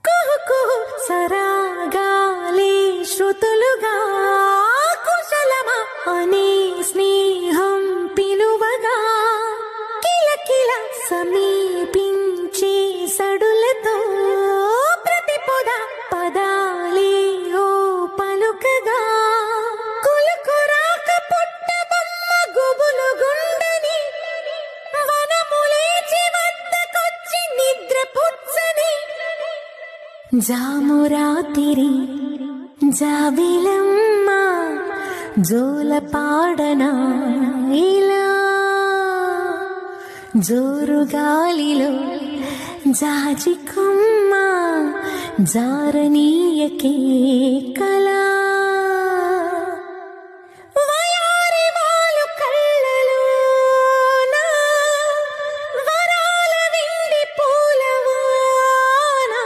కుహు కుహు సరాగాలే శృతులుగా కుశలమా అనే స్నేహం పిలువగా కిలకిల సమీపించే సడులతో ప్రతి పొద పదాలే ఓ పలుకగా కులుకురాక పుట్టబొమ్మ గుబులు గుండని వనములేచి వద్దకొచ్చి నిద్ర పుచ్చని జామురాతిరి జాబిలమ్మ జోల పాడనా ఇలా జోరు గాలిలో జాజి కొమ్మ జారనీయకే కళా